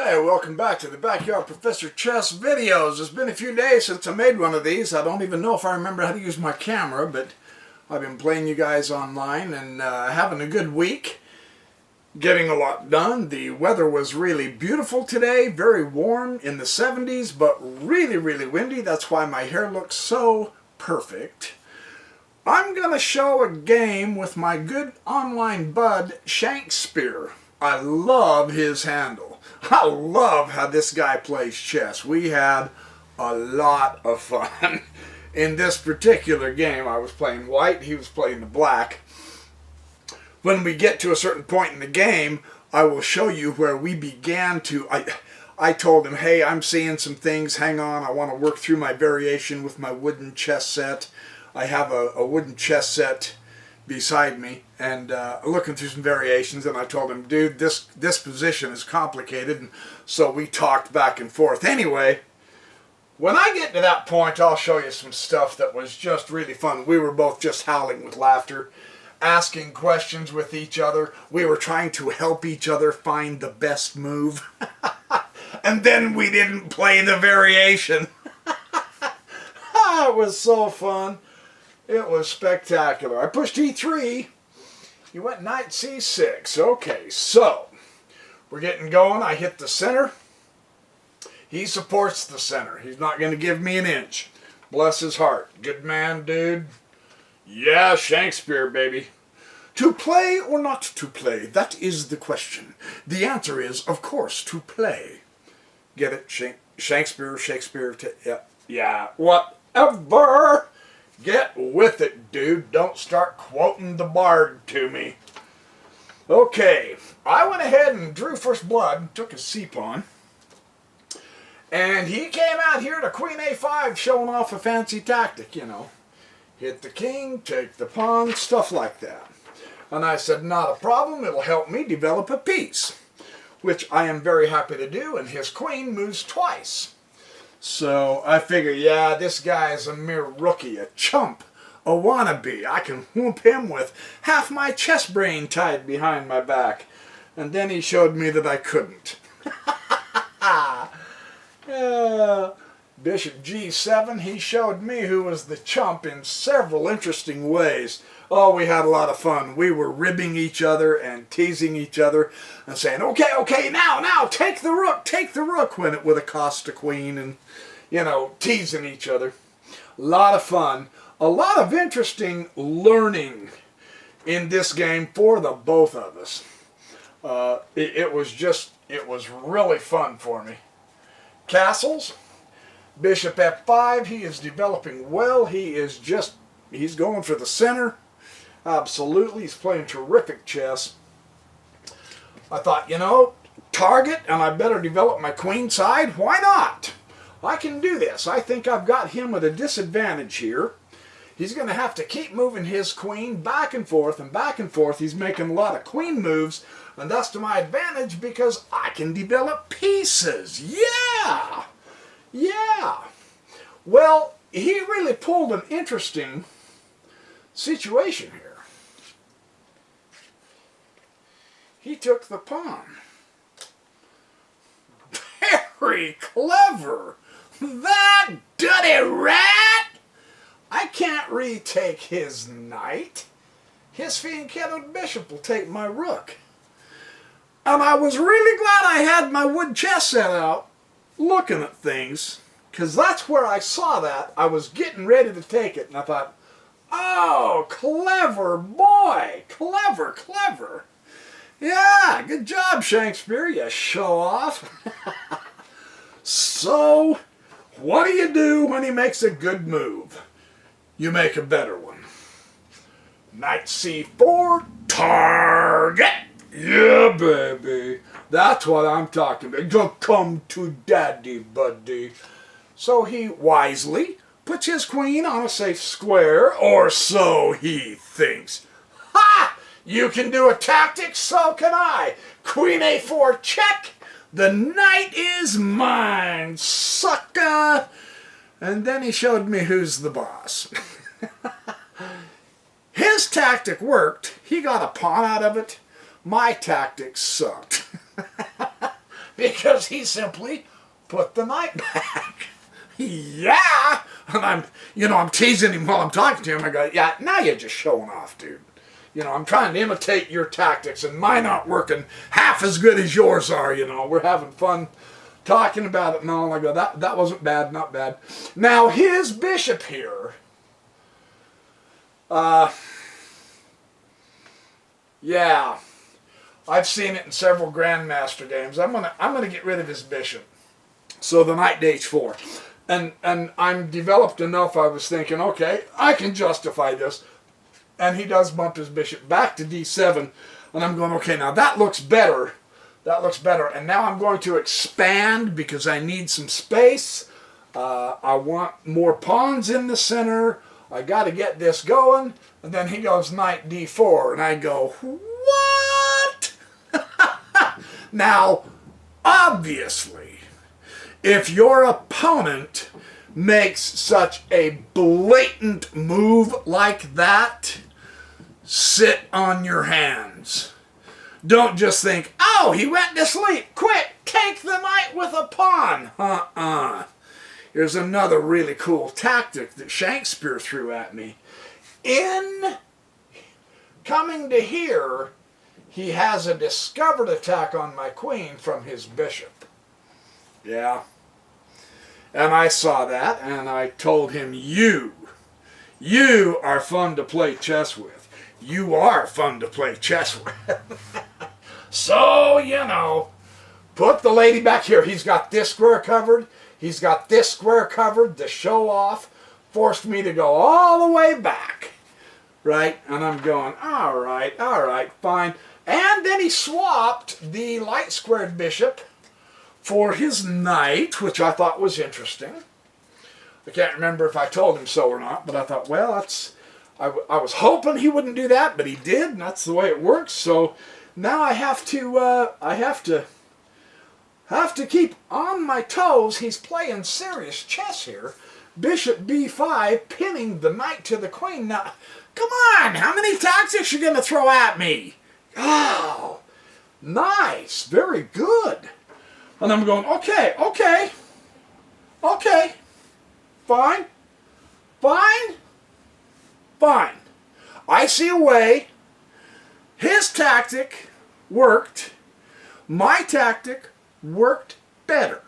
Hey, welcome back to the Backyard Professor Chess videos. It's been a few days since I made one of these. I don't even know if I remember how to use my camera, but I've been playing you guys online and having a good week. Getting a lot done. The weather was really beautiful today, very warm in the 70s, but really, really windy. That's why my hair looks so perfect. I'm going to show a game with my good online bud, Shankspeare. I love his handle. I love how this guy plays chess. We had a lot of fun. In this particular game, I was playing white, he was playing the black. When we get to a certain point in the game, I will show you where we began to... I told him, hey, I'm seeing some things, hang on, I want to work through my variation with my wooden chess set. I have a wooden chess set beside me and looking through some variations, and I told him, dude, this position is complicated, and so we talked back and forth. Anyway, when I get to that point, I'll show you some stuff that was just really fun. We were both just howling with laughter, asking questions with each other. We were trying to help each other find the best move. And then we didn't play the variation. It was so fun. It was spectacular. I pushed e3. He went knight c6. Okay, so we're getting going. I hit the center. He supports the center. He's not going to give me an inch. Bless his heart. Good man, dude. Yeah, Shakespeare, baby. To play or not to play? That is the question. The answer is, of course, to play. Get it? Shakespeare. Yeah, whatever. Get with it, dude. Don't start quoting the bard to me. Okay, I went ahead and drew first blood and took a c-pawn. And he came out here to queen a5 showing off a fancy tactic, you know. Hit the king, take the pawn, stuff like that. And I said, not a problem, it'll help me develop a piece. Which I am very happy to do, and his queen moves twice. So I figure, yeah, this guy is a mere rookie, a chump, a wannabe. I can whoop him with half my chess brain tied behind my back. And then he showed me that I couldn't. Bishop g7, he showed me who was the chump in several interesting ways. Oh, we had a lot of fun. We were ribbing each other and teasing each other and saying, okay, now, take the rook, when it would have cost a queen, and, you know, teasing each other. A lot of fun. A lot of interesting learning in this game for the both of us. It was really fun for me. Castles. Bishop f5, he is developing well. He's going for the center. Absolutely, he's playing terrific chess. I thought, you know, target, and I better develop my queen side. Why not? I can do this. I think I've got him at a disadvantage here. He's going to have to keep moving his queen back and forth and back and forth. He's making a lot of queen moves, and that's to my advantage because I can develop pieces. Yeah! Well, he really pulled an interesting situation here. He took the pawn. Very clever. That dirty rat! I can't retake his knight. His fianchettoed bishop will take my rook. And I was really glad I had my wood chess set out looking at things, because that's where I saw that. I was getting ready to take it, and I thought, oh, clever boy. Clever. Yeah, good job, Shakespeare, you show off. So, what do you do when he makes a good move? You make a better one. Knight c4, target. Yeah, baby. That's what I'm talking about. You come to daddy, buddy. So he wisely puts his queen on a safe square, or so he thinks. Ha! You can do a tactic, so can I. Queen a4 check. The knight is mine, sucker. And then he showed me who's the boss. His tactic worked. He got a pawn out of it. My tactics sucked. because he simply put the knight back. Yeah! And I'm teasing him while I'm talking to him. I go, yeah, now you're just showing off, dude. I'm trying to imitate your tactics, and mine aren't working half as good as yours are, We're having fun talking about it and all. I go, that wasn't bad, not bad. Now, his bishop here, yeah, I've seen it in several Grandmaster games. I'm gonna get rid of his bishop. So the knight to h4. And I'm developed enough, I was thinking, okay, I can justify this. And he does bump his bishop back to d7. And I'm going, okay, now that looks better. That looks better. And now I'm going to expand because I need some space. I want more pawns in the center. I got to get this going. And then he goes knight d4. And I go, what? Now, obviously, if your opponent makes such a blatant move like that, sit on your hands. Don't just think, oh, he went to sleep. Quick, take the knight with a pawn. Here's another really cool tactic that Shankspeare threw at me. In coming to here, he has a discovered attack on my queen from his bishop. Yeah. And I saw that, and I told him, you are fun to play chess with. You are fun to play chess with. So, put the lady back here. He's got this square covered. He's got this square covered. The show off forced me to go all the way back. Right? And I'm going, all right, fine. And then he swapped the light squared bishop for his knight, which I thought was interesting. I can't remember if I told him so or not, but I thought, well, I was hoping he wouldn't do that, but he did, and that's the way it works. So now I have to keep on my toes. He's playing serious chess here. Bishop b5, pinning the knight to the queen. Now, come on, how many tactics are you going to throw at me? Oh, nice, very good. And I'm going, okay, fine. I see a way. His tactic worked. My tactic worked better.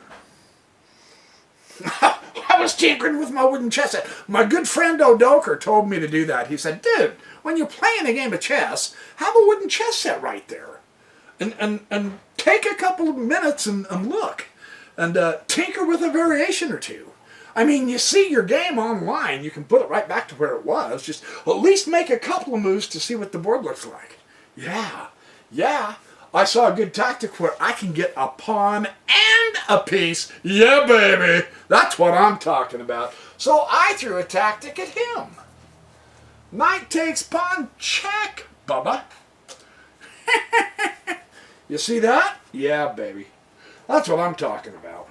I was tinkering with my wooden chess set. My good friend Odoker told me to do that. He said, dude, when you're playing a game of chess, have a wooden chess set right there. And take a couple of minutes and look. And tinker with a variation or two. I mean, you see your game online, you can put it right back to where it was. Just at least make a couple of moves to see what the board looks like. Yeah. I saw a good tactic where I can get a pawn and a piece. Yeah, baby. That's what I'm talking about. So I threw a tactic at him. Knight takes pawn, check, Bubba. You see that? Yeah, baby. That's what I'm talking about.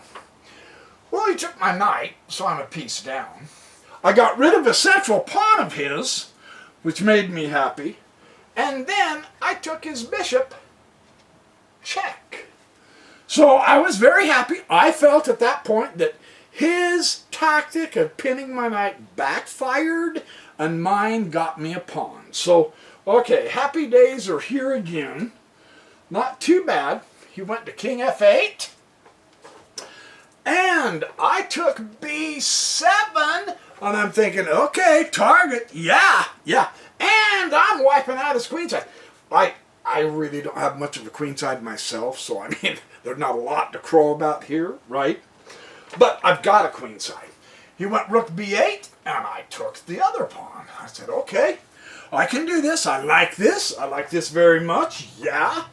Well, he took my knight, so I'm a piece down. I got rid of a central pawn of his, which made me happy. And then I took his bishop. Check. So I was very happy. I felt at that point that his tactic of pinning my knight backfired, and mine got me a pawn. So, okay, happy days are here again. Not too bad. He went to king f8. And I took b7. And I'm thinking, okay, target. Yeah. And I'm wiping out his queenside. I really don't have much of a queenside myself, so I mean, there's not a lot to crow about here, right? But I've got a queenside. He went rook b8, and I took the other pawn. I said, okay, I can do this. I like this. I like this very much. Yeah.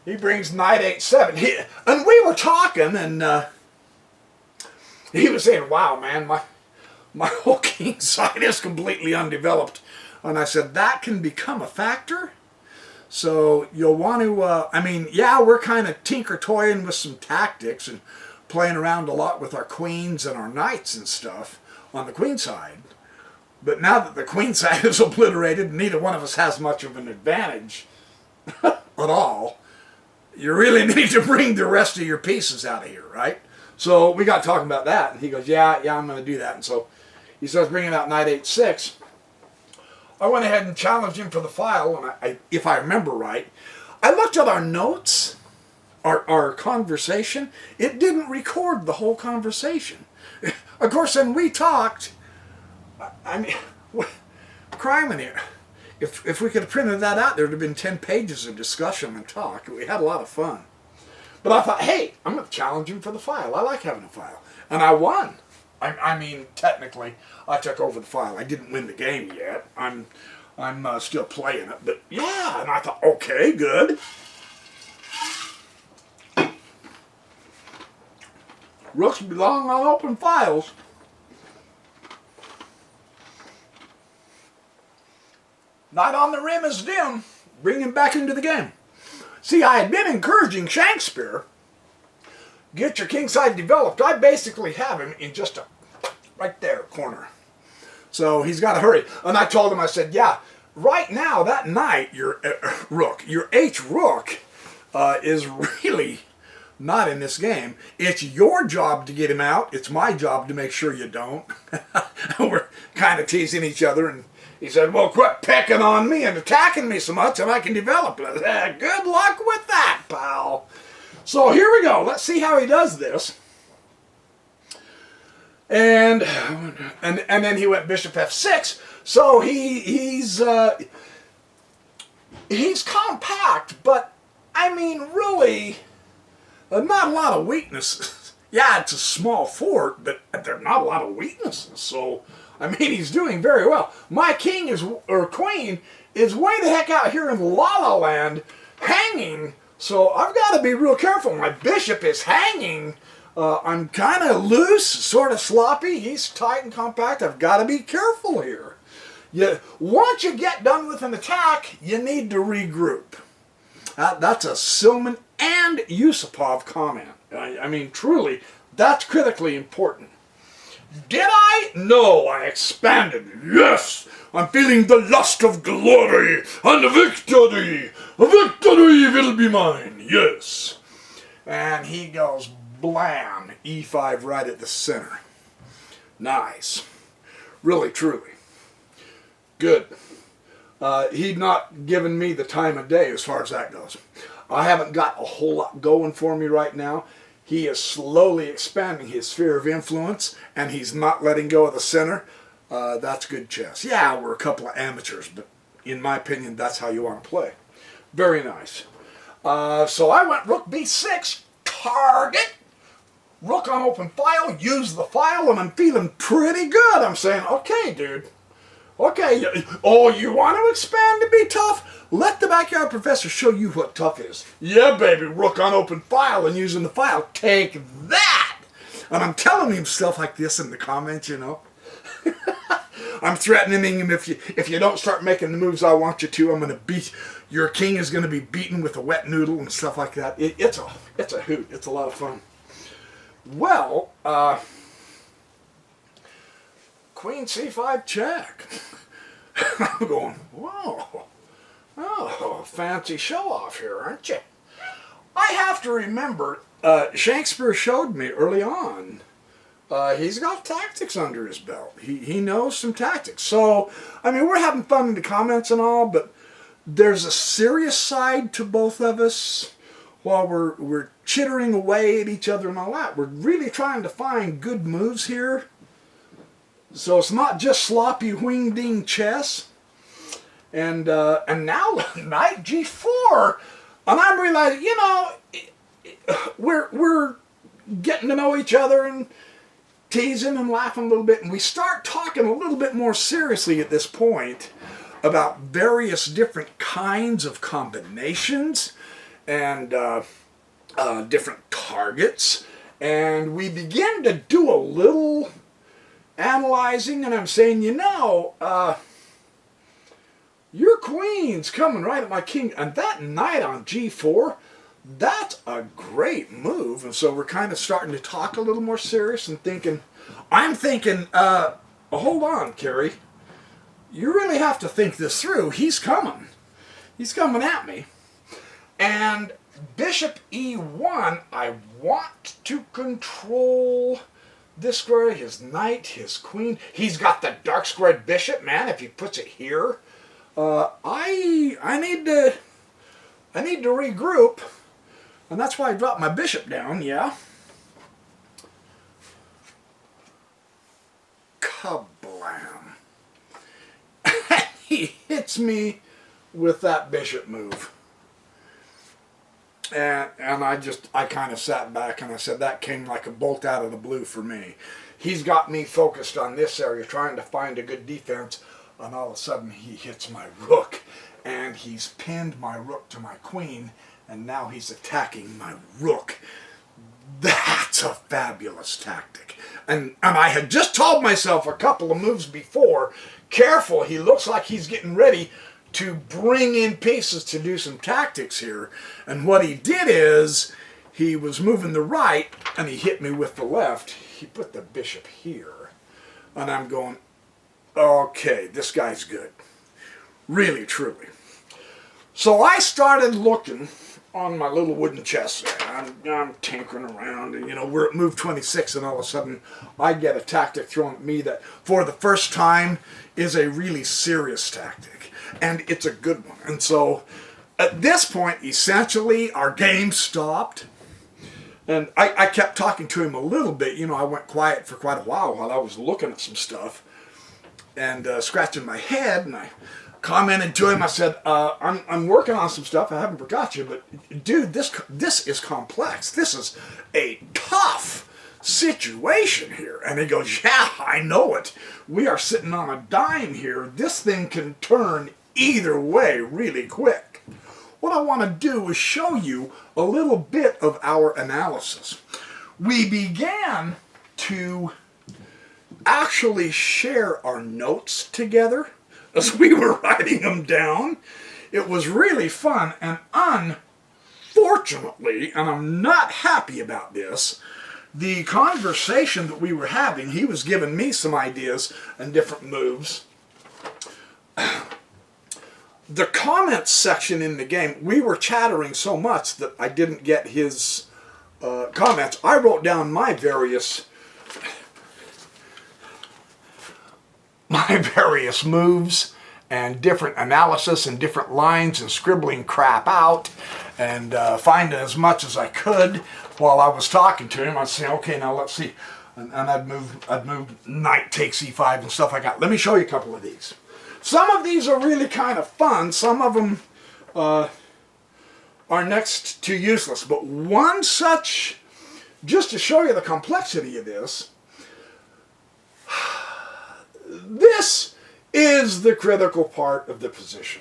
He brings knight h7. And we were talking, and he was saying, wow, man, my whole king side is completely undeveloped. And I said, that can become a factor. So you'll want to, yeah, we're kind of tinker-toying with some tactics and playing around a lot with our queens and our knights and stuff on the queen side. But now that the queen side is obliterated, neither one of us has much of an advantage at all. you really need to bring the rest of your pieces out of here, right? So we got talking about that, and he goes, yeah, I'm going to do that. And so he starts bringing out knight h6. I went ahead and challenged him for the file, and if I remember right, I looked at our notes, our conversation. It didn't record the whole conversation. Of course, when we talked, I mean, criminy, if we could have printed that out, there would have been 10 pages of discussion and talk. We had a lot of fun. But I thought, hey, I'm going to challenge him for the file. I like having a file. And I won. I mean, technically, I took over the file. I didn't win the game yet. I'm still playing it. But yeah, and I thought, okay, good. Rooks belong on open files. Knight on the rim is dim. Bring him back into the game. See, I had been encouraging Shankspeare, get your kingside developed. I basically have him in just a right there corner. So he's got to hurry. And I told him, I said, yeah, right now that knight, your rook, your H rook is really not in this game. It's your job to get him out. It's my job to make sure you don't. We're kind of teasing each other, and he said, well, quit pecking on me and attacking me so much and I can develop it. Good luck with that, pal. So here we go. Let's see how he does this. And then he went bishop f6. So he's compact, but I mean, really, not a lot of weaknesses. Yeah, it's a small fort, but there are not a lot of weaknesses. So, I mean, he's doing very well. My king or queen is way the heck out here in La La Land, hanging. So I've got to be real careful. My bishop is hanging. I'm kind of loose, sort of sloppy. He's tight and compact. I've got to be careful here. Once you get done with an attack, you need to regroup. That's a Silman and Yusupov comment. I mean, truly, that's critically important. Did I? No, I expanded. Yes, I'm feeling the lust of glory and victory. Victory will be mine, yes. And he goes blam, e5 right at the center. Nice. Really, truly. Good. He'd not given me the time of day as far as that goes. I haven't got a whole lot going for me right now. He is slowly expanding his sphere of influence, and he's not letting go of the center. That's good chess. Yeah, we're a couple of amateurs, but in my opinion, that's how you want to play. Very nice. So I went rook b6, target. Rook on open file, use the file, and I'm feeling pretty good. I'm saying, okay, dude. Okay, oh, you want to expand to be tough? Let the backyard professor show you what tough is. Yeah, baby, rook on open file and using the file. Take that! And I'm telling him stuff like this in the comments, you know. I'm threatening him, if you don't start making the moves I want you to, I'm going to beat, your king is going to be beaten with a wet noodle and stuff like that. It's a hoot. It's a lot of fun. Well, Queen c5 check. I'm going, whoa. Oh, fancy show off here, aren't you? I have to remember, Shakespeare showed me early on, he's got tactics under his belt. He knows some tactics. So, I mean, we're having fun in the comments and all, but there's a serious side to both of us. While we're chittering away at each other and all that, we're really trying to find good moves here. So it's not just sloppy wing-ding chess. And now knight g4, and I'm realizing, you know, we're getting to know each other and teasing and laughing a little bit, and we start talking a little bit more seriously at this point about various different kinds of combinations and different targets, and we begin to do a little analyzing, and I'm saying, you know, your queen's coming right at my king, and that knight on g4, that's a great move. And so we're kind of starting to talk a little more serious and thinking, I'm thinking, hold on, Carrie, you really have to think this through. He's coming at me. And bishop e1, I want to control this square, his knight, his queen. He's got the dark squared bishop, man. If he puts it here, I need to regroup, and that's why I dropped my bishop down. Yeah. Kablam! He hits me with that bishop move. And I kind of sat back and I said, that came like a bolt out of the blue for me. He's got me focused on this area, trying to find a good defense, and all of a sudden he hits my rook, and he's pinned my rook to my queen, and now he's attacking my rook. That's a fabulous tactic. And I had just told myself a couple of moves before, careful, he looks like he's getting ready to bring in pieces to do some tactics here. And what he did is, he was moving the right, and he hit me with the left. He put the bishop here. And I'm going, okay, this guy's good. Really, truly. So I started looking on my little wooden chess there. I'm tinkering around, and we're at move 26, and all of a sudden I get a tactic thrown at me that, for the first time, is a really serious tactic. And it's a good one. And so, at this point, essentially, our game stopped. And I kept talking to him a little bit. I went quiet for quite a while I was looking at some stuff and scratching my head. And I commented to him. I said, I'm working on some stuff. I haven't forgot you. But, dude, this is complex. This is a tough situation here. And he goes, yeah, I know it. We are sitting on a dime here. This thing can turn either way really quick. What I want to do is show you a little bit of our analysis. We began to actually share our notes together as we were writing them down. It was really fun, and unfortunately, and I'm not happy about this, the conversation that we were having, he was giving me some ideas and different moves. The comments section in the game, we were chattering so much that I didn't get his comments. I wrote down my various moves and different analysis and different lines, and scribbling crap out and finding as much as I could while I was talking to him. I'd say, okay, now let's see. And I'd move knight takes e5 and stuff like that. Let me show you a couple of these. Some of these are really kind of fun. Some of them are next to useless. But one such, just to show you the complexity of this, this is the critical part of the position.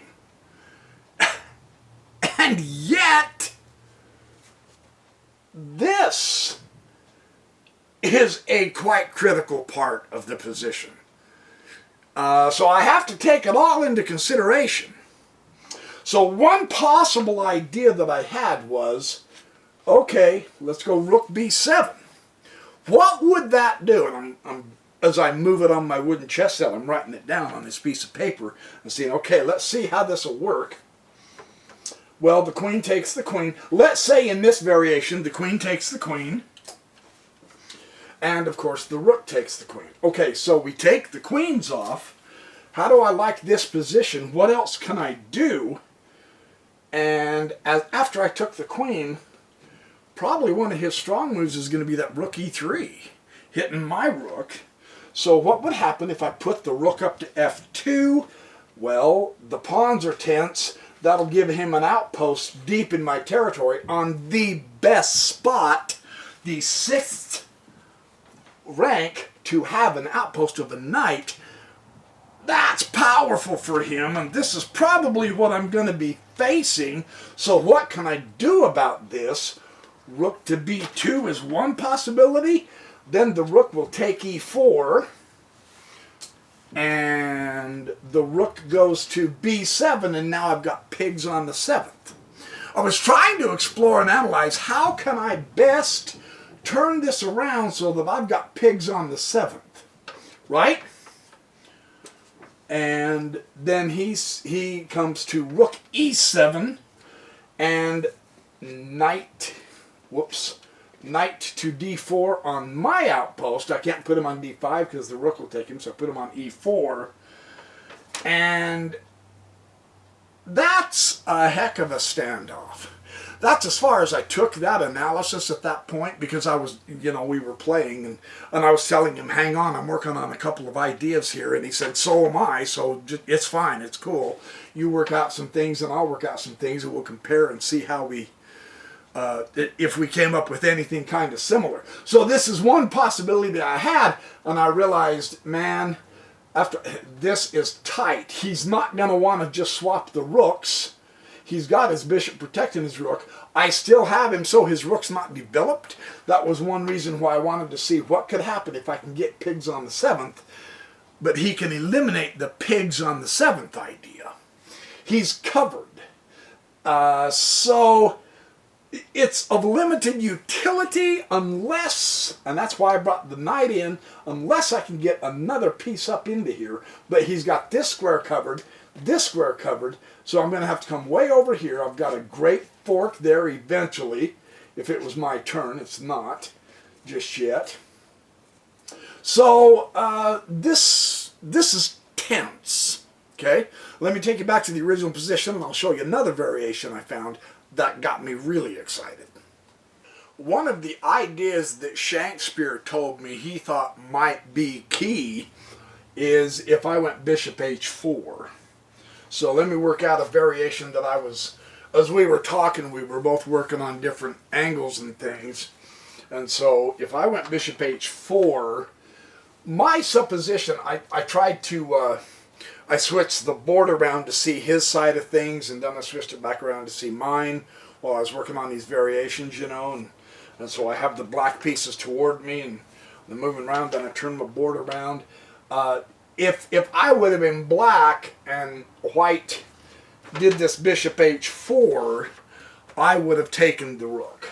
And yet, this is a quite critical part of the position. So I have to take it all into consideration. So one possible idea that I had was, okay, let's go rook b7. What would that do? And as I move it on my wooden chess set, I'm writing it down on this piece of paper and saying, okay, let's see how this will work. Well, the queen takes the queen. Let's say in this variation, the queen takes the queen. And, of course, the rook takes the queen. Okay, so we take the queens off. How do I like this position? What else can I do? And after I took the queen, probably one of his strong moves is going to be that rook e3, hitting my rook. So what would happen if I put the rook up to f2? Well, the pawns are tense. That'll give him an outpost deep in my territory on the best spot, the 6th rank, to have an outpost of a knight. That's powerful for him, and this is probably what I'm going to be facing. So what can I do about this? Rook to b2 is one possibility. Then the rook will take e4, and the rook goes to b7, and now I've got pigs on the 7th. I was trying to explore and analyze how can I best turn this around so that I've got pigs on the 7th, right? And then he comes to rook e7, and knight, knight to d4 on my outpost. I can't put him on d5 because the rook will take him, so I put him on e4. And that's a heck of a standoff. That's as far as I took that analysis at that point, because I was, we were playing, and I was telling him, hang on, I'm working on a couple of ideas here, and he said, so am I, so it's fine, it's cool. You work out some things, and I'll work out some things, and we'll compare and see how we, if we came up with anything kind of similar. So this is one possibility that I had, and I realized, man, after this is tight. He's not going to want to just swap the rooks. He's got his bishop protecting his rook. I still have him so his rook's not developed. That was one reason why I wanted to see what could happen if I can get pigs on the 7th. But he can eliminate the pigs on the 7th idea. He's covered. So it's of limited utility unless, and that's why I brought the knight in, unless I can get another piece up into here. But he's got this square covered, this square covered, so I'm going to have to come way over here. I've got a great fork there eventually. If it was my turn, it's not just yet. So this is tense. Okay, let me take you back to the original position, and I'll show you another variation I found that got me really excited. One of the ideas that Shankspeare told me he thought might be key is if I went bishop h4. So let me work out a variation that I was, as we were talking, we were both working on different angles and things. And so if I went bishop h4, my supposition, I tried to, I switched the board around to see his side of things, and then I switched it back around to see mine while I was working on these variations, and so I have the black pieces toward me, and I'm moving around, then I turn my board around. If I would have been black and white did this bishop h4, I would have taken the rook.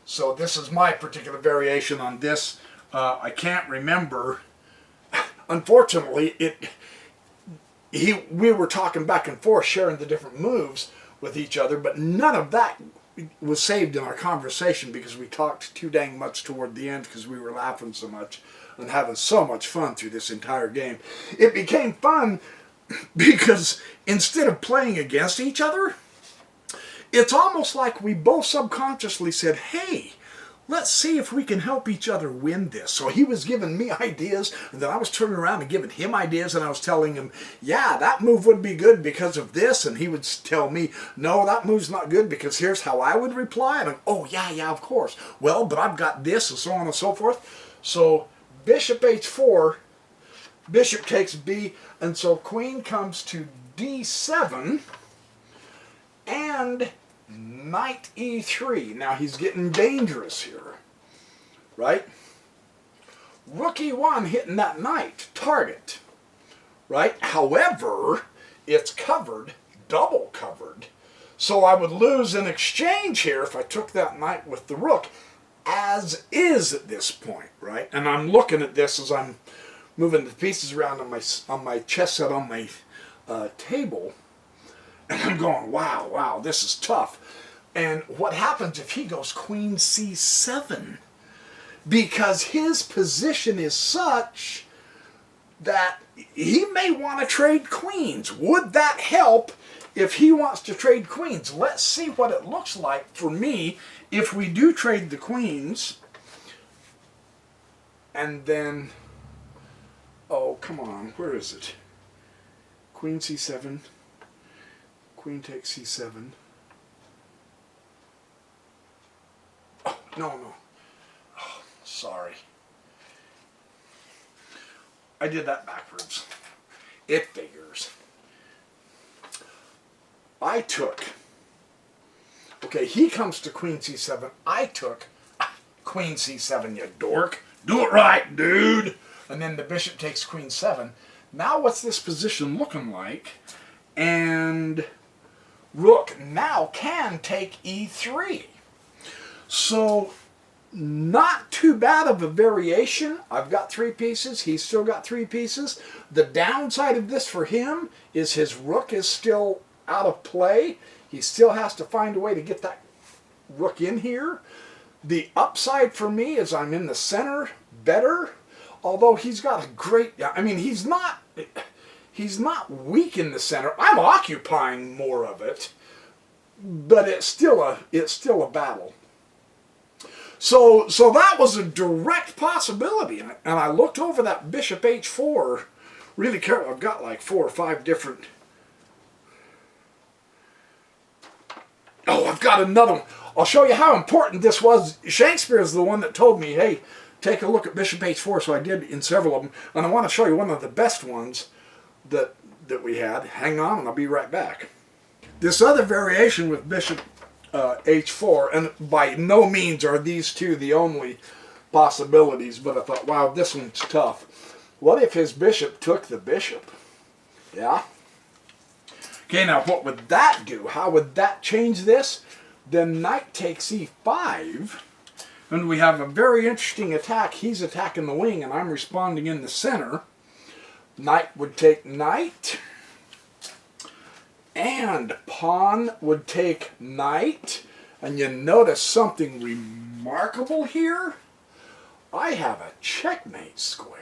So this is my particular variation on this. I can't remember. Unfortunately, we were talking back and forth, sharing the different moves with each other, but none of that was saved in our conversation because we talked too dang much toward the end because we were laughing so much and having so much fun through this entire game. It became fun because instead of playing against each other, it's almost like we both subconsciously said, hey, let's see if we can help each other win this. So he was giving me ideas, and then I was turning around and giving him ideas, and I was telling him, yeah, that move would be good because of this, and he would tell me, no, that move's not good because here's how I would reply. And I'm, oh, yeah, of course. Well, but I've got this, and so on and so forth. So bishop h4, bishop takes b, and so queen comes to d7, and knight e3. Now he's getting dangerous here, right? Rook e1 hitting that knight, target, right? However, it's covered, double covered, so I would lose in exchange here if I took that knight with the rook, as is at this point, right? And I'm looking at this as I'm moving the pieces around on my chess set on my table, and I'm going, wow, this is tough. And what happens if he goes queen c7? Because his position is such that he may want to trade queens. Would that help if he wants to trade queens? Let's see what it looks like for me if we do trade the queens. And then, oh, come on, where is it? Queen c7. Queen takes c7. Oh, no. Oh, sorry. I did that backwards. It figures. I took, okay, he comes to queen c7. I took queen c7, you dork. Do it right, dude. And then the bishop takes queen 7. Now what's this position looking like? And rook now can take e3. So not too bad of a variation. I've got 3 pieces. He's still got 3 pieces. The downside of this for him is his rook is still out of play. He still has to find a way to get that rook in here. The upside for me is I'm in the center better, although he's got a great, I mean, he's not weak in the center. I'm occupying more of it, but it's still a battle. So that was a direct possibility, and I looked over that bishop h4 really careful. I've got like 4 or 5 different. Oh, I've got another one. I'll show you how important this was. Shakespeare is the one that told me, hey, take a look at bishop h4, so I did in several of them, and I want to show you one of the best ones that we had. Hang on, and I'll be right back. This other variation with bishop h4, and by no means are these two the only possibilities, but I thought, wow, this one's tough. What if his bishop took the bishop? Yeah? Okay, now what would that do? How would that change this? Then knight takes e5, and we have a very interesting attack. He's attacking the wing, and I'm responding in the center. Knight would take knight, and pawn would take knight. And you notice something remarkable here? I have a checkmate square.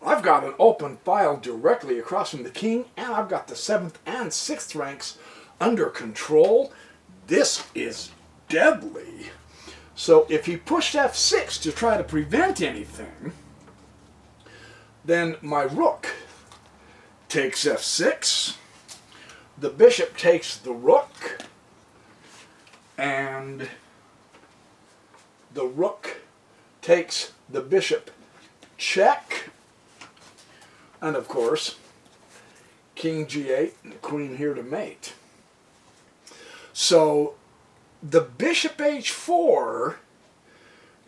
I've got an open file directly across from the king, and I've got the 7th and 6th ranks under control. This is deadly. So if he pushed f6 to try to prevent anything, then my rook takes f6, the bishop takes the rook, and the rook takes the bishop check, and of course king g8 and the queen here to mate. So the bishop h4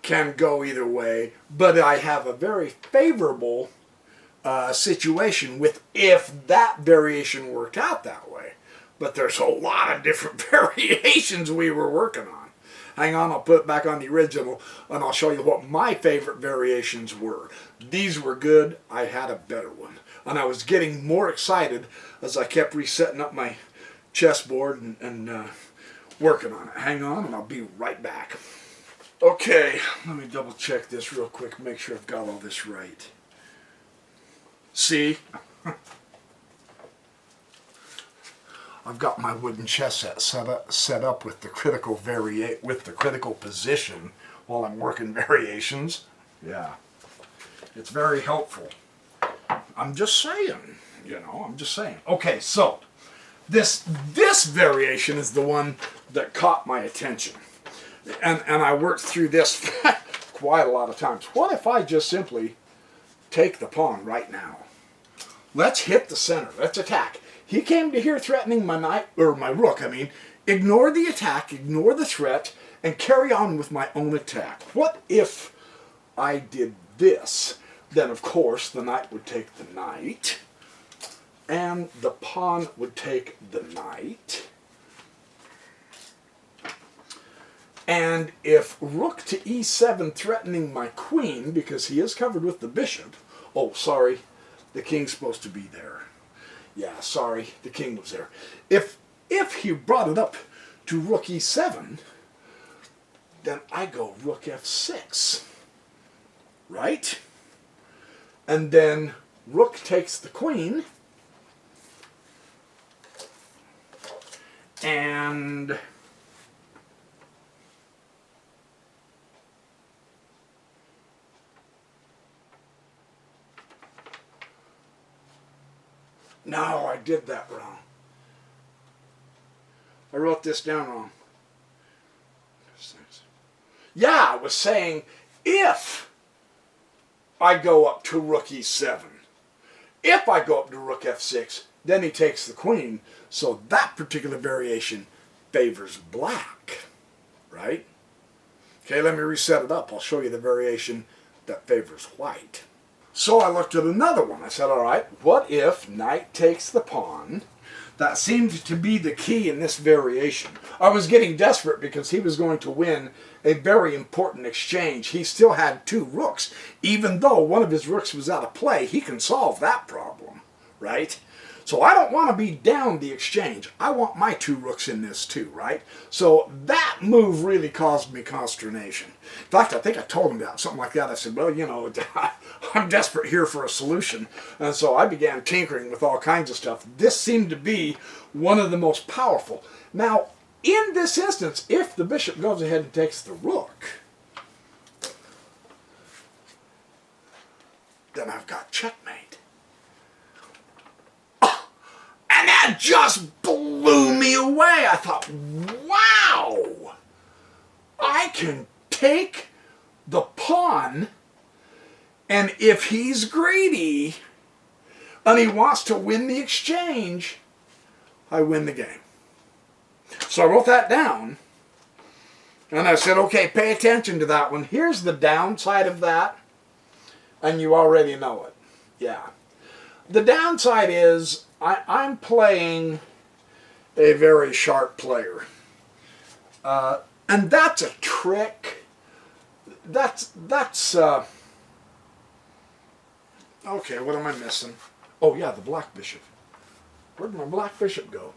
can go either way, but I have a very favorable situation with if that variation worked out that way. But there's a lot of different variations we were working on. Hang on, I'll put it back on the original, and I'll show you what my favorite variations were. These were good. I had a better one. And I was getting more excited as I kept resetting up my chessboard and working on it. Hang on, and I'll be right back. Okay, let me double check this real quick, make sure I've got all this right. See? I've got my wooden chess set up with the critical position while I'm working variations. Yeah, it's very helpful. I'm just saying, you know, I'm just saying. Okay, so this variation is the one that caught my attention, and I worked through this quite a lot of times. What if I just simply take the pawn right now? Let's hit the center. Let's attack. He came to here threatening my knight, or my rook, I mean. Ignore the attack, ignore the threat, and carry on with my own attack. What if I did this? Then, of course, the knight would take the knight, and the pawn would take the knight. And if rook to e7 threatening my queen, because he is covered with the bishop, oh, sorry, the king's supposed to be there. Yeah, sorry, the king was there. If he brought it up to rook e7, then I go rook f6, right? And then rook takes the queen, and no, I did that wrong. I wrote this down wrong. Yeah, I was saying if I go up to rook e7, if I go up to rook f6, then he takes the queen. So that particular variation favors black, right? Okay, let me reset it up. I'll show you the variation that favors white. So I looked at another one. I said, all right, what if knight takes the pawn? That seemed to be the key in this variation. I was getting desperate because he was going to win a very important exchange. He still had 2 rooks. Even though one of his rooks was out of play, he can solve that problem, right? So I don't want to be down the exchange. I want my 2 rooks in this too, right? So that move really caused me consternation. In fact, I think I told him that, something like that. I said, well, you know, I'm desperate here for a solution. And so I began tinkering with all kinds of stuff. This seemed to be one of the most powerful. Now, in this instance, if the bishop goes ahead and takes the rook, then I've got checkmate. And that just blew me away. I thought, wow, I can take the pawn, and if he's greedy and he wants to win the exchange, I win the game. So I wrote that down, and I said, okay, pay attention to that one. Here's the downside of that, and you already know it. Yeah. The downside is I'm playing a very sharp player. And that's a trick. That's okay, what am I missing? Oh yeah, the black bishop. Where'd my black bishop go?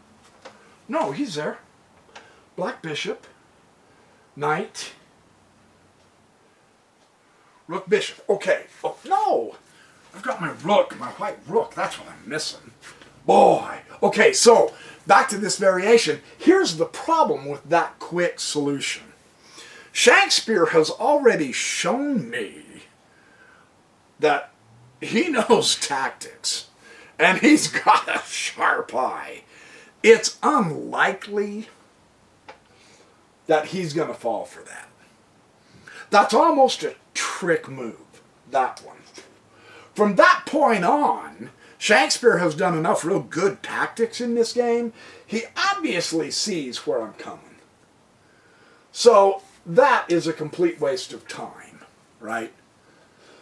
No, he's there. Black bishop, knight, rook bishop. Okay. Oh no! I've got my rook, my white rook. That's what I'm missing. Boy. Okay, so back to this variation. Here's the problem with that quick solution. Shakespeare has already shown me that he knows tactics, and he's got a sharp eye. It's unlikely that he's going to fall for that. That's almost a trick move, that one. From that point on, Shakespeare has done enough real good tactics in this game. He obviously sees where I'm coming. So that is a complete waste of time, right?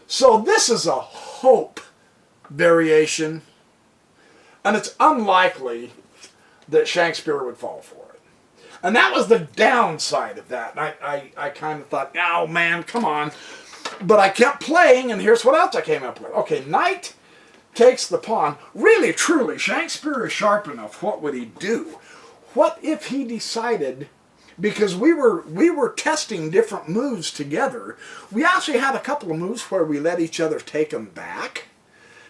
So this is a hope variation, and it's unlikely that Shakespeare would fall for it. And that was the downside of that. And I kind of thought, oh man, come on. But I kept playing, and here's what else I came up with. Okay, knight takes the pawn. Really, truly, Shakespeare is sharp enough. What would he do? What if he decided, because we were testing different moves together, we actually had a couple of moves where we let each other take them back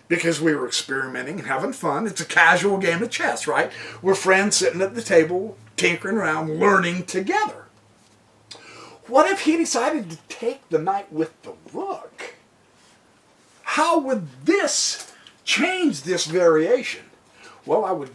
because we were experimenting and having fun. It's a casual game of chess, right? We're friends sitting at the table, tinkering around, learning together. What if he decided to take the knight with the rook? How would this change this variation? Well, I would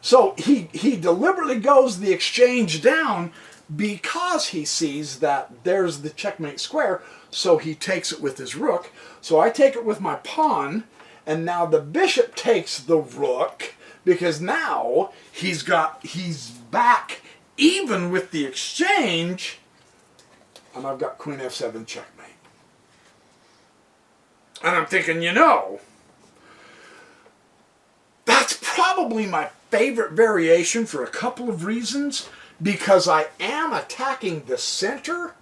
so he deliberately goes the exchange down because he sees that there's the checkmate square, so he takes it with his rook. So I take it with my pawn, and now the bishop takes the rook because now he's back even with the exchange. And I've got queen f7 checkmate. And I'm thinking, you know, that's probably my favorite variation for a couple of reasons. Because I am attacking the center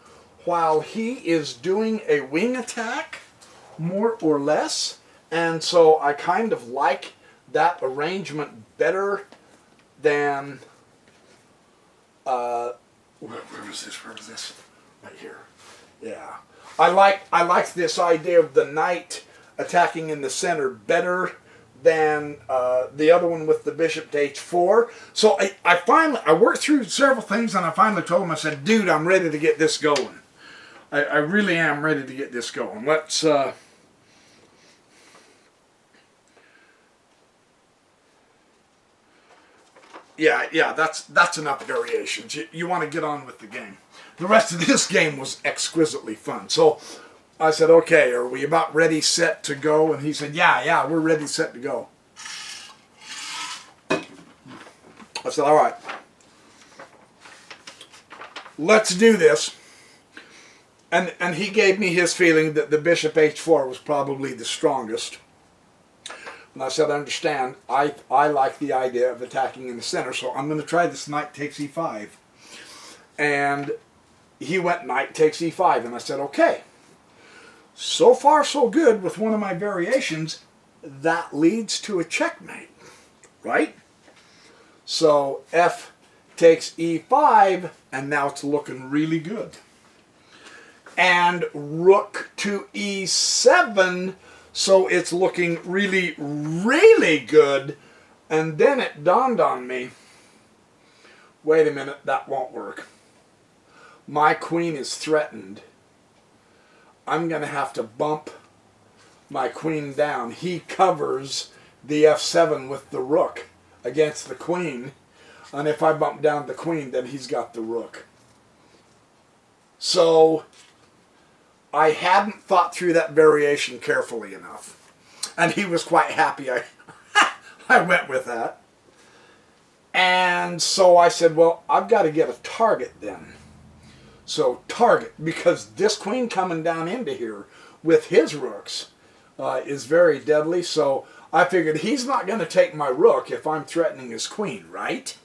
while he is doing a wing attack, more or less. And so I kind of like that arrangement better than... where was this? Where was this? Right here. Yeah. I like this idea of the knight attacking in the center better than the other one with the bishop to h4. So I worked through several things, and I finally told him, I said, dude, I'm ready to get this going. I really am ready to get this going. Let's... Yeah, that's enough variations. You want to get on with the game. The rest of this game was exquisitely fun. So I said, okay, are we about ready, set to go? And he said, yeah, we're ready, set to go. I said, all right, let's do this. And he gave me his feeling that the bishop h4 was probably the strongest. And I said, I understand. I like the idea of attacking in the center, so I'm going to try this knight takes e5. And he went knight takes e5, and I said, okay. So far, so good with one of my variations. That leads to a checkmate. right? So f takes e5, and now it's looking really good. And rook to e7, so it's looking really, really good. And then it dawned on me, wait a minute, that won't work. My queen is threatened. I'm going to have to bump my queen down. He covers the f7 with the rook against the queen. And if I bump down the queen, then he's got the rook. So I hadn't thought through that variation carefully enough. And he was quite happy I went with that. And so I said, well, I've got to get a target then. So target, because this queen coming down into here with his rooks is very deadly. So I figured he's not going to take my rook if I'm threatening his queen, right?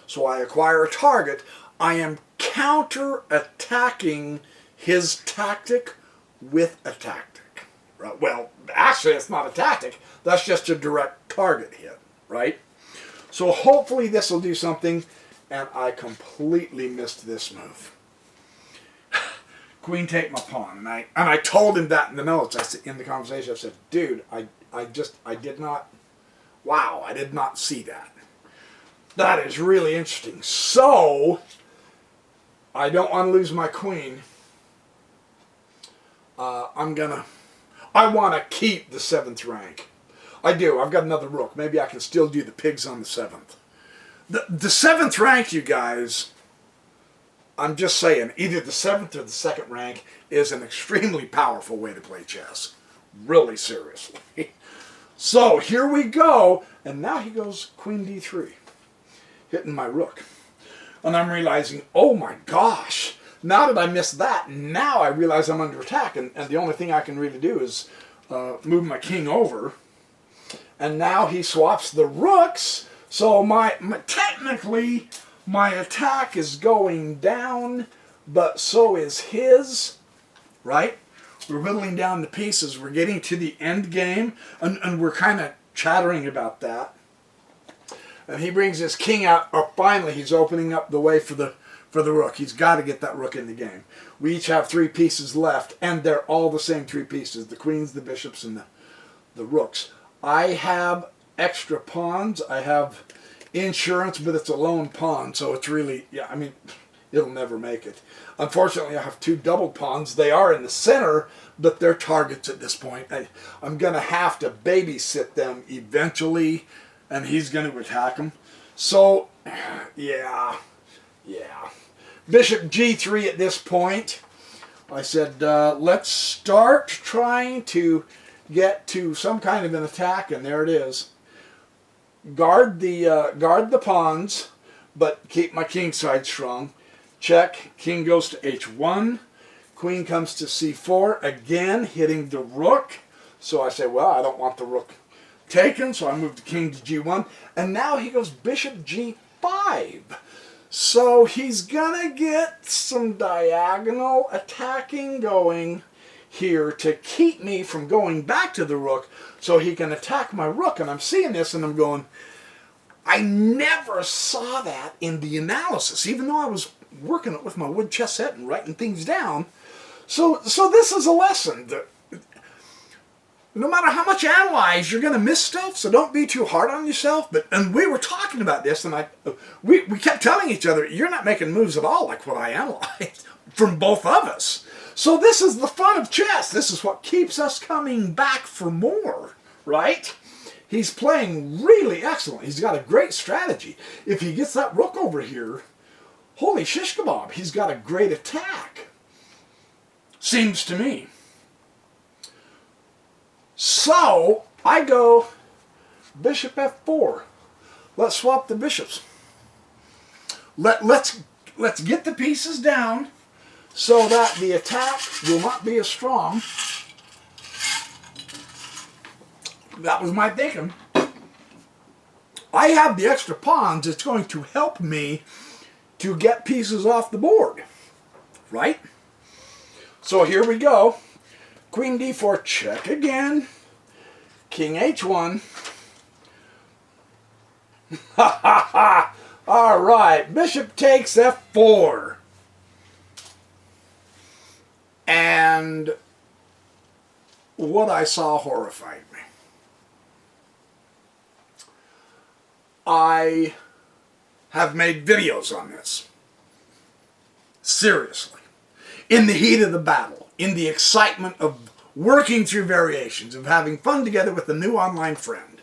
So I acquire a target. I am counter-attacking his tactic with a tactic. Right? Well, actually it's not a tactic. That's just a direct target hit, right? So hopefully this will do something, and I completely missed this move. Queen take my pawn, and I told him that in the notes. I said in the conversation, I said, dude, I did not see that. That is really interesting. So I don't want to lose my queen. I want to keep the 7th rank. I do. I've got another rook. Maybe I can still do the pigs on the 7th. The 7th rank, you guys, I'm just saying, either the 7th or the 2nd rank is an extremely powerful way to play chess. Really seriously. So here we go. And now he goes queen d3, hitting my rook. And I'm realizing, oh my gosh, now that I missed that, now I realize I'm under attack. And the only thing I can really do is move my king over. And now he swaps the rooks. So technically, my attack is going down, but so is his, right? We're whittling down the pieces. We're getting to the end game, and we're kind of chattering about that. And he brings his king out. Oh, finally, he's opening up the way for the rook. He's got to get that rook in the game. We each have 3 pieces left, and they're all the same 3 pieces: the queens, the bishops, and the rooks. I have extra pawns. I have insurance, but it's a lone pawn, so it's really, yeah, I mean, it'll never make it. Unfortunately, I have 2 double pawns. They are in the center, but they're targets at this point. I'm going to have to babysit them eventually, and he's going to attack them. So, yeah. Bishop g3 at this point. I said, let's start trying to get to some kind of an attack, and there it is. Guard the pawns, but keep my king side strong. Check. King goes to h1. Queen comes to c4, again hitting the rook. So I say, well, I don't want the rook taken, so I move the king to g1. And now he goes bishop g5. So he's going to get some diagonal attacking going here to keep me from going back to the rook so he can attack my rook. And I'm seeing this and I'm going, I never saw that in the analysis, even though I was working it with my wood chess set and writing things down. So this is a lesson that no matter how much you analyze, you're going to miss stuff, so don't be too hard on yourself. And we were talking about this, and we kept telling each other, you're not making moves at all like what I analyzed from both of us. So this is the fun of chess. This is what keeps us coming back for more, right? He's playing really excellent. He's got a great strategy. If he gets that rook over here, holy shish kebab, he's got a great attack. Seems to me. So I go bishop f4. Let's swap the bishops. Let's get the pieces down so that the attack will not be as strong. That was my thinking. I have the extra pawns. It's going to help me to get pieces off the board, right? So here we go. Queen d4, check again. King h1. Ha ha ha! All right, bishop takes f4. And what I saw horrified me. I have made videos on this. Seriously. In the heat of the battle, in the excitement of working through variations, of having fun together with a new online friend,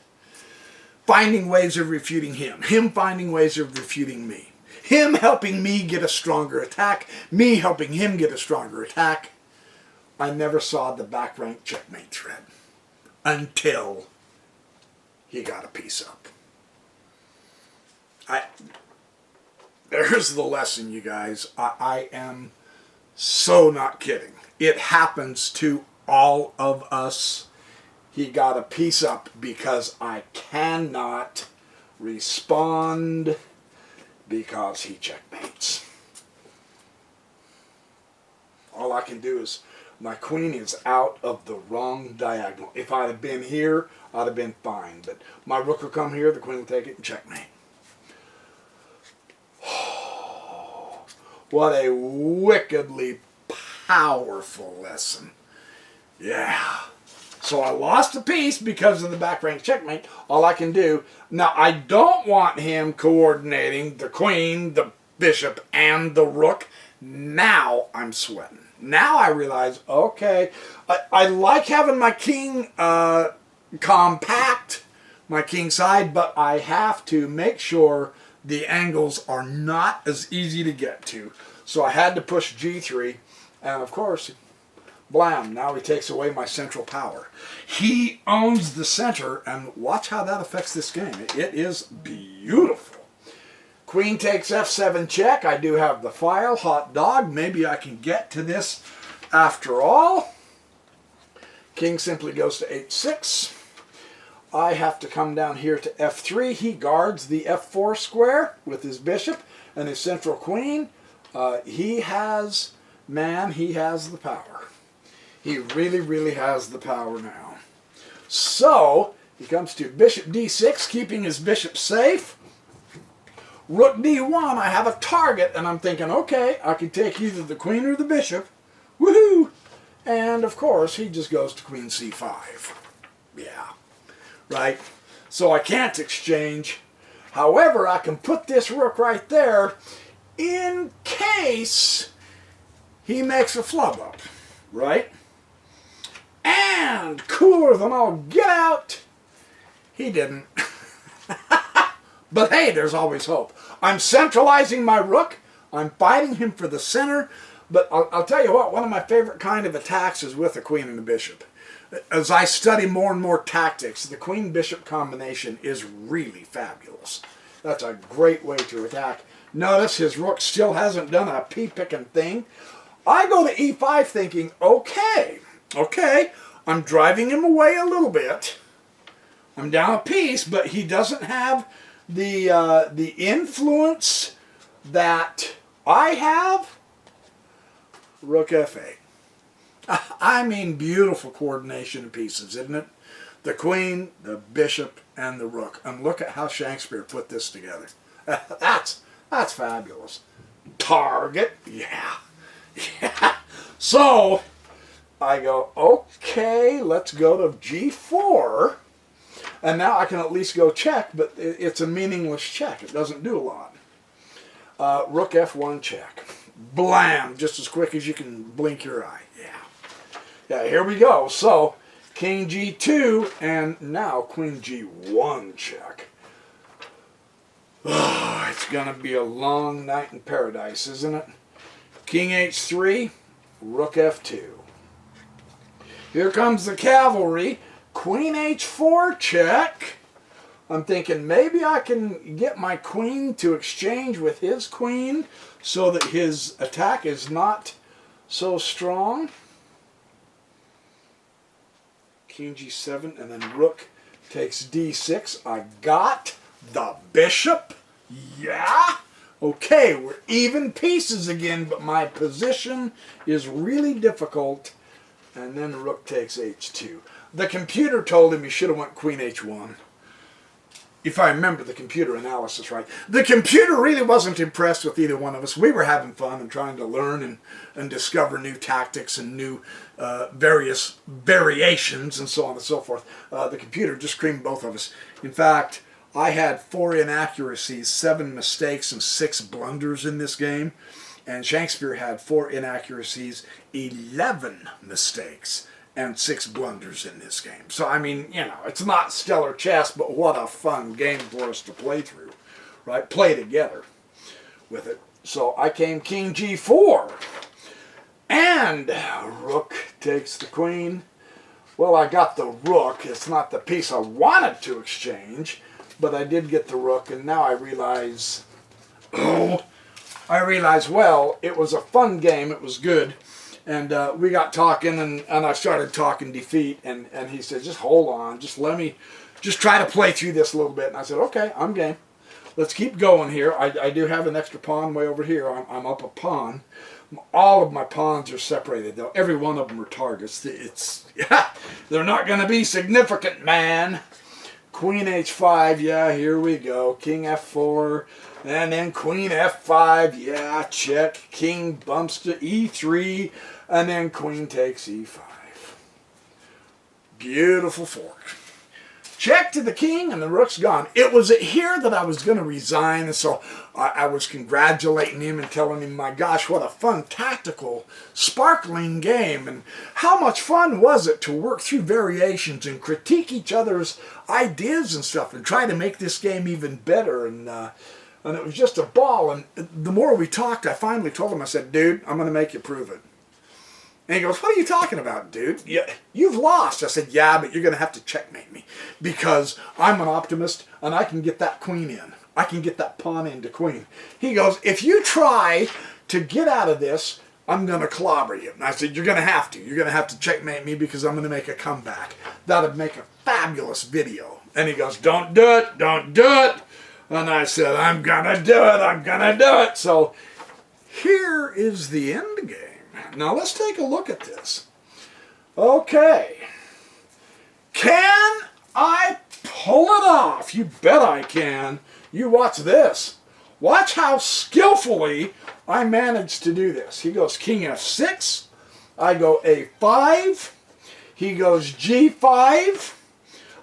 finding ways of refuting him, him finding ways of refuting me, him helping me get a stronger attack, me helping him get a stronger attack, I never saw the back rank checkmate thread until he got a piece up. There's the lesson, you guys. I am so not kidding. It happens to all of us. He got a piece up because I cannot respond because he checkmates. All I can do is, my queen is out of the wrong diagonal. If I'd have been here, I'd have been fine. But my rook will come here, the queen will take it and checkmate. What a wickedly powerful lesson. Yeah. So I lost a piece because of the back rank checkmate. All I can do. Now, I don't want him coordinating the queen, the bishop, and the rook. Now I'm sweating. Now I realize, okay, I like having my king compact, my king side, but I have to make sure the angles are not as easy to get to. So I had to push G3, and of course, blam, now he takes away my central power. He owns the center, and watch how that affects this game. It is beautiful. Queen takes f7 check. I do have the file, hot dog. Maybe I can get to this after all. King simply goes to h6. I have to come down here to f3. He guards the f4 square with his bishop and his central queen. He has the power. He really, really has the power now. So, he comes to bishop d6, keeping his bishop safe. Rook d1, I have a target, and I'm thinking, okay, I can take either the queen or the bishop. Woohoo! And, of course, he just goes to queen c5. Yeah. Right? So I can't exchange. However, I can put this rook right there in case he makes a flub up. Right? And cooler than all get out, he didn't. But hey, there's always hope. I'm centralizing my rook. I'm fighting him for the center. But I'll tell you what, one of my favorite kind of attacks is with a queen and a bishop. As I study more and more tactics, the queen-bishop combination is really fabulous. That's a great way to attack. Notice his rook still hasn't done a pea-picking thing. I go to e5 thinking, okay, I'm driving him away a little bit. I'm down a piece, but he doesn't have the influence that I have. Rook f8. I mean, beautiful coordination of pieces, isn't it? The queen, the bishop, and the rook. And look at how Shakespeare put this together. That's fabulous. Target, yeah. So I go, okay, let's go to g4. And now I can at least go check, but it's a meaningless check. It doesn't do a lot. Rook f1 check. Blam, just as quick as you can blink your eye. Yeah, here we go. So, king g2, and now queen g1 check. Oh, it's going to be a long night in paradise, isn't it? King h3, rook f2. Here comes the cavalry. Queen h4 check. I'm thinking maybe I can get my queen to exchange with his queen so that his attack is not so strong. King g7, and then rook takes d6. I got the bishop. Yeah. Okay, we're even pieces again, but my position is really difficult. And then rook takes h2. The computer told him he should have went queen h1. if I remember the computer analysis right. The computer really wasn't impressed with either one of us. We were having fun and trying to learn and discover new tactics and new various variations and so on and so forth. The computer just creamed both of us. In fact, I had 4 inaccuracies, 7 mistakes, and 6 blunders in this game. And Shankspeare had 4 inaccuracies, 11 mistakes, and 6 blunders in this game. So, I mean, you know, it's not stellar chess, but what a fun game for us to play through, right? Play together with it. So I came king g4, and rook takes the queen. Well, I got the rook. It's not the piece I wanted to exchange, but I did get the rook, and now I realize, well, it was a fun game. It was good. And we got talking, and I started talking defeat, and he said, just hold on, just try to play through this a little bit. And I said, okay, I'm game. Let's keep going here. I do have an extra pawn way over here. I'm up a pawn. All of my pawns are separated, though. Every one of them are targets. They're not going to be significant, man. Queen h5, yeah, here we go. King f4, and then queen f5, yeah, check. King bumps to e3, and then queen takes e5. Beautiful fork. Check to the king, and the rook's gone. It was at here that I was going to resign, and so I was congratulating him and telling him, my gosh, what a fun, tactical, sparkling game, and how much fun was it to work through variations and critique each other's ideas and stuff and try to make this game even better, and it was just a ball. And the more we talked, I finally told him, I said, dude, I'm going to make you prove it. And he goes, what are you talking about, dude? You've lost. I said, yeah, but you're going to have to checkmate me because I'm an optimist and I can get that queen in. I can get that pawn into queen. He goes, if you try to get out of this, I'm going to clobber you. And I said, you're going to have to. You're going to have to checkmate me because I'm going to make a comeback. That would make a fabulous video. And he goes, don't do it. Don't do it. And I said, I'm going to do it. I'm going to do it. So here is the end game. Now let's take a look at this. Okay. Can I pull it off? You bet I can. You watch this. Watch how skillfully I managed to do this. He goes king f6. I go a5. He goes g5.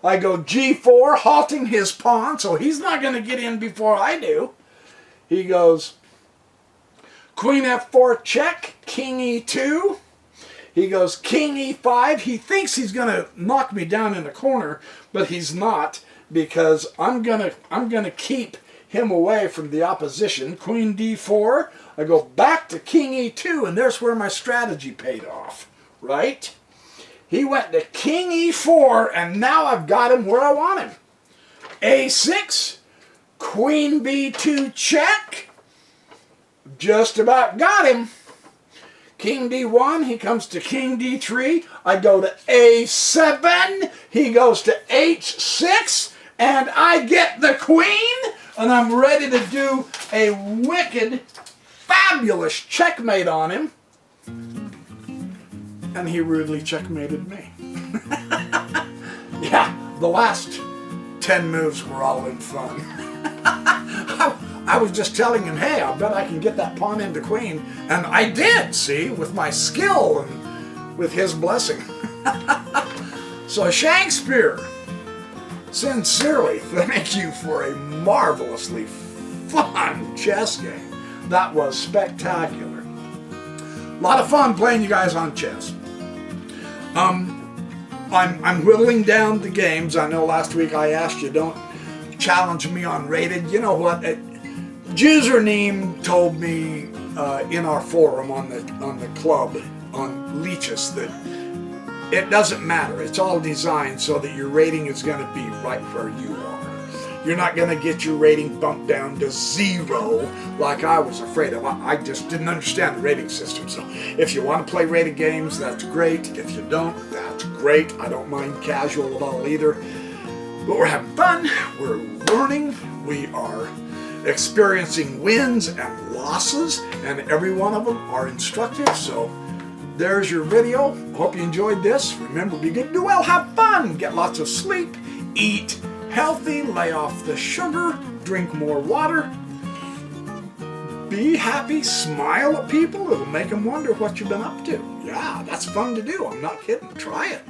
I go g4, halting his pawn, so he's not going to get in before I do. He goes queen f4 check, king e2. He goes king e5. He thinks he's going to knock me down in the corner, but he's not, because I'm gonna keep him away from the opposition. Queen d4. I go back to king e2, and there's where my strategy paid off, right? He went to king e4, and now I've got him where I want him. a6, queen b2 check. Just about got him. King d1, he comes to king d3. I go to a7. He goes to h6. And I get the queen. And I'm ready to do a wicked, fabulous checkmate on him. And he rudely checkmated me. Yeah, the last 10 moves were all in fun. I was just telling him, hey, I bet I can get that pawn into queen. And I did, see, with my skill and with his blessing. So Shakespeare, sincerely thank you for a marvelously fun chess game. That was spectacular. A lot of fun playing you guys on chess. I'm whittling down the games. I know last week I asked you, don't challenge me on rated. You know what? Username told me in our forum on the club on Leeches that it doesn't matter. It's all designed so that your rating is going to be right where you are. You're not going to get your rating bumped down to 0 like I was afraid of. I just didn't understand the rating system. So if you want to play rated games, that's great. If you don't, that's great. I don't mind casual at all either. But we're having fun. We're learning. We are experiencing wins and losses, and every one of them are instructive. So there's your video. Hope you enjoyed this. Remember, be good, do well, have fun, get lots of sleep, eat healthy, lay off the sugar, drink more water, be happy, smile at people. It'll make them wonder what you've been up to. Yeah, that's fun to do. I'm not kidding. Try it.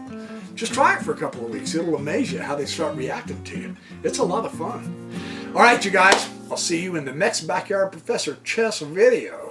Just try it for a couple of weeks. It'll amaze you how they start reacting to you. It's a lot of fun. All right, you guys. I'll see you in the next Backyard Professor Chess video.